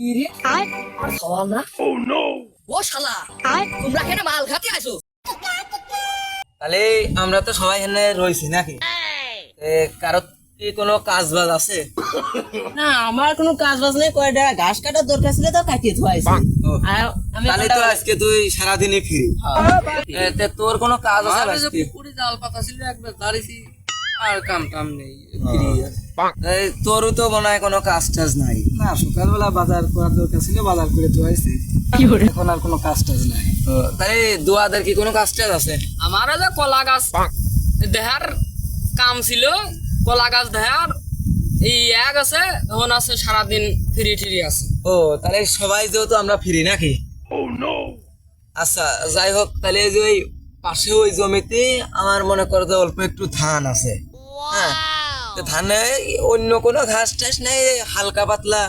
ইরে আর খাওয়া না। ও শালা তোমরা কেন মাল খাতে আসো? তাহলে আমরা তো সবাই এখানে রয়েছি নাকি? কারো কি কোনো কাজ বাজ আছে? না আমার কোনো কাজ বাজ নেই, কয়টা ঘাস কাটার দরকার ছিল তো কাটিয়ে থুয়াইছি। আর আমি তাহলে তো আজকে তুই সারাদিনই ফ্রি। তোর কোনো কাজ আছে আজকে? পুকুরে জাল পাতা ছিল একবার দাঁড়িয়েছি, আর কাম টাম নেই। তোরও তো মনে হয় কোনো কাজ টাজ নাই। না, সকালবেলা বাজার করার দরকার ছিল, বাজার করে তো আইছি। এখন আর কোনো কাজ টাজ নাই। তাহলে দুয়াদের কি কোনো কাজ টাজ আছে? আমার যে কলা গাছ দেহার কাম ছিল, কলা গাছ দেহার এই এক আছে, এখন আছে সারাদিন ফ্রি ফ্রি আছে। ও তাহলে সবাই যেহেতু আমরা ফ্রি নাকি? আচ্ছা যাই হোক, তাহলে এই যে ওই পাশে ওই জমিতে আমার মনে করো যে অল্প একটু ধান আছে। হ্যাঁ, তো ধানে অন্য কোনো ঘাস টাস নেই, হালকা পাতলা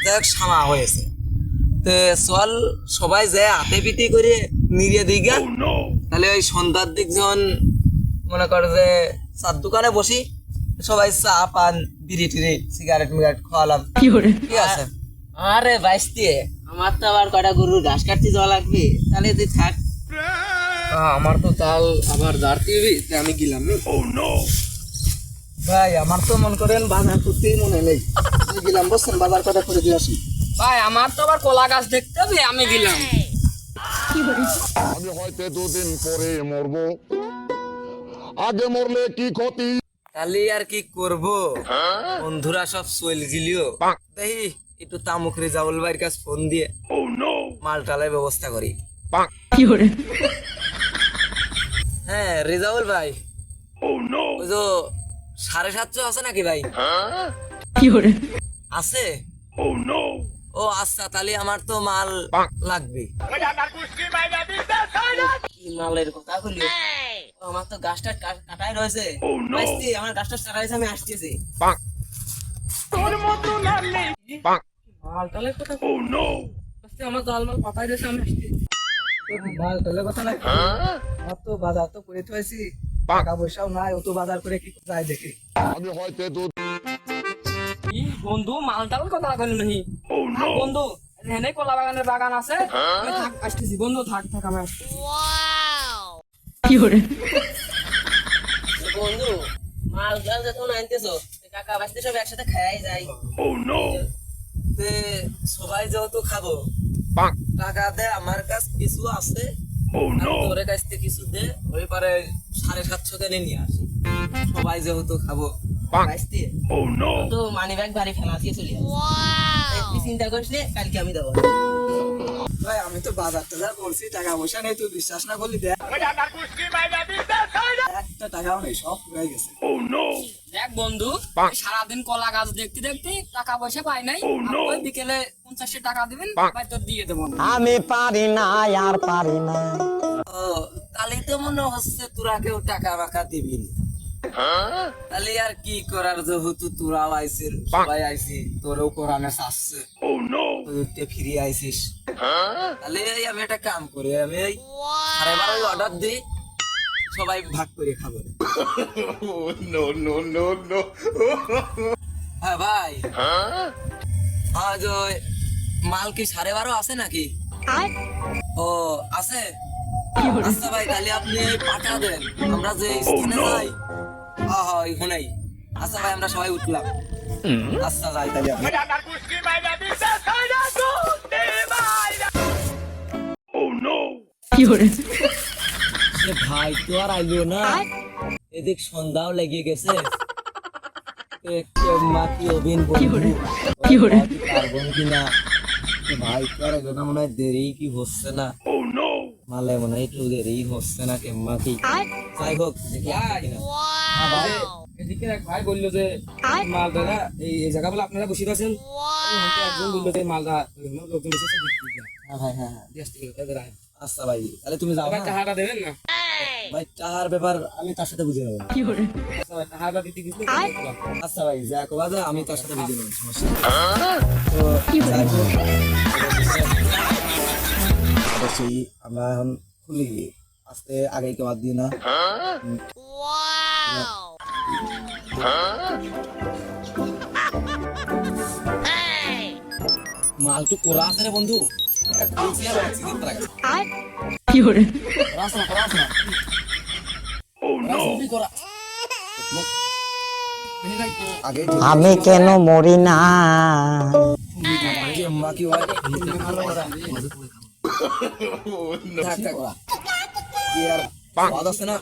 যাই হোক সামা হয়েছে। তো চল সবাই যায় হাতে পিটি করে নিয়ে দিই গা। তাহলে ওই সন্ধ্যার দিক যখন মনে করো যে চার দোকানে বসি, সবাই চা পান বিড়ি টিড়ি সিগারেট মিগারেট খাওয়ালাম, ঠিক আছে? আরে বাইস্তি, আমার তো আবার কয়টা গরুর ঘাস কাটতে যাওয়া লাগবে, তাহলে তুই থাক। আমার তো চাল আবার দাঁড়তে হবে, আমি গেলাম। ভাই আমার তো মন করেন বাজার করতেই মনে নেই, আমি গেলাম। বসছেন বাজার কটা করে দিয়ে আসি। ভাই আমার তো আবার কলা গাছ দেখতে হবে, আমি গেলাম। আমি হয়তো দুদিন পরে মরবো, আগে মরলে কি ক্ষতি। তাহলে আর কি করব, বন্ধুরা সব চল গিলিও। দেখি একটু তামুখরে জাউল ভাইয়ের কাছে ফোন দিয়ে মাল টালের ব্যবস্থা করি। হ্যাঁ রেজাউল ভাই, ওই যে 750 আছে নাকি ভাই? আছে? ও আচ্ছা, তাহলে আমার তো মাল লাগবে। কি মালের কথা বলি, আমার তো গাছটা কাটাই রয়েছে। বাইস্তি, আমার গাছটা কাটাইছে, আমি আসতেছি। মাল টালের কথা বাইস্তি, আমার জাল মাল পাতাই রয়েছে, আমি আসতেছি। মাল তাহলে কথা নাই, আমার তো বাজার তো করে থুয়েছি, টাকা পয়সাও নাই, অত বাজার করে কি যায় দেখি। আমি হয়তো কি বন্ধু, মাল টালের কথা বলি নাকি? থাক বন্ধু, এখানে কলা বাগানের বাগান আছে, আমি থাক আসতেছি বন্ধু, থাক থাক আমি আসতেছি। বন্ধু মাল টাল যখন আনতেছো, কাকা বাইস্তি সব একসাথে খাই যাই। তে সবাই যেহেতু খাবো, টাকা দে, আমার কাছ কিছু আছে, তোর কাছ থেকে কিছু দে, ওই পারে 750 কেনে নিয়ে আসি। সবাই যেহেতু খাবো। বাইস্তি তো মানি ব্যাগ বাড়ি ফেলা দিয়ে চলে আসি। তুই চিন্তা করিস নে, কালকে আমি দেবো। ভাই আমি তো বাজার টাজার করছি, টাকা পয়সা নেই, তুই বিশ্বাস না করলি দেখ, একটা টাকাও নেই, সব ফুরাই গেছে। দেখ বন্ধু, সারাদিন কলা গাছ দেখতে দেখতে টাকা পয়সা পাই নাই, ওই বিকেলে 50 টাকা দিবেন, ভাই তোর দিয়ে দেবো। আমি পারি না আর পারি না। ও তাহলে তো মনে হচ্ছে তোরা কেউ টাকা মাকা দিবি না। তাহলে আর কি করার, যেহেতু তোরাও আইসিস, সবাই আইসি, তোরও কোরআনে আসছে, তুই ফিরে আইসিস, তাহলে আমি একটা কাম করি, আমি এই 12:30 অর্ডার দিই, সবাই ভাগ করে খাবো। হ্যাঁ ভাই, আজ ওই মাল কি 12:30 আছে নাকি? ও আছে? আচ্ছা ভাই, তাহলে আপনি পাঠা দেন, আমরা যে স্থানে যাই। হ্যাঁ হ্যাঁ ওইখানেই। আচ্ছা ভাই, আমরা সবাই উঠলাম। আচ্ছা যাই তাহলে আপনি। সে ভাই তো আর আইলো না, এদিক সন্ধ্যাও লেগে গেছে। মাটি অভিন পারবন কিনা, ভাই তো আর আইলো না, মনে হয় দেরি কি হচ্ছে না, মালে মনে হয় একটু দেরি হচ্ছে না, কেম্মা কি যাই হোক দেখি আসে কিনা। এদিকে এক ভাই বললো যে মাল দাদা এই জায়গা বলে আপনারা বসে আছেন, একজন বললো যে মালদা লোকজন বসেছে, হ্যাঁ হ্যাঁ হ্যাঁ হ্যাঁ। আচ্ছা ভাই, তাহলে তুমি যাও। টাকাটা দেবেন না ভাই টাকার ব্যাপার আমি তার সাথে বুঝে নেবো। আচ্ছা ভাই, টাকাটা দিতে গেছিল। আচ্ছা ভাই যা কবা যায় আমি তার সাথে বুঝে নেবো, সমস্যা নেই। তো যাই হোক, অবশ্যই আমরা এখন খুলি, আস্তে আগে কেউ বাদ দিই না। মাল তো কোরা আছে রে বন্ধু আগে আমি কেন মরি না আম্মা কি হয় থাক থাক কি আর স্বাদ আছে না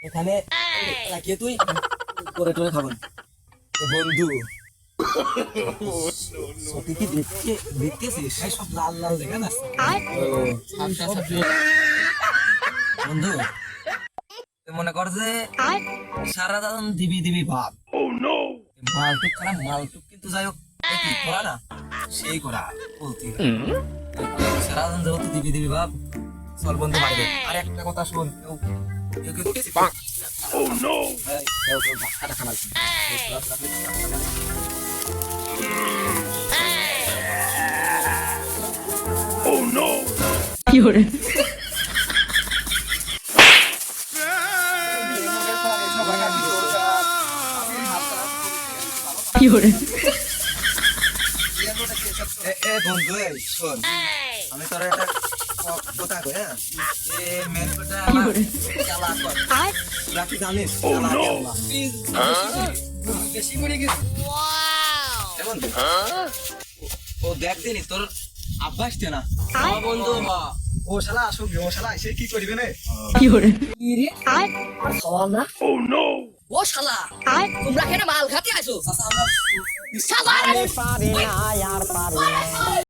এখানে রাখিয়ে তুই করে টোরে খাবেন বন্ধু সত্যি কি দেখতেছিস সব লাল লাল দেখা না বন্ধু তুই মনে কর যে সারা দাদন দিবি দিবি ভাব মালটুক খারাপ মালটুক কিন্তু যাই হোক এই কি করা না সেই করা বলতে সারা দাদন যেহেতু দিবি দিবি ভাব চল বন্ধু বাড়ি আর একটা কথা শোন কেউ কেউ কেউ উঠেছি কেউ কেউ ভাতটা খাবার বন্ধু শোন আমি তোর একটা কথা কই হ্যাঁ এ মেন কথা খেলা কর তোরা কি জানিস খেলা খেলা বেশি করে গেছে বন্ধু ও দেখ দিনি তোর আব্বাস না বন্ধু ও শালা আসুক ও শালা এসে কি করবে না ও শালা তোমরা কেন মাল খাতে আইছো আমি পারি না আর পারি না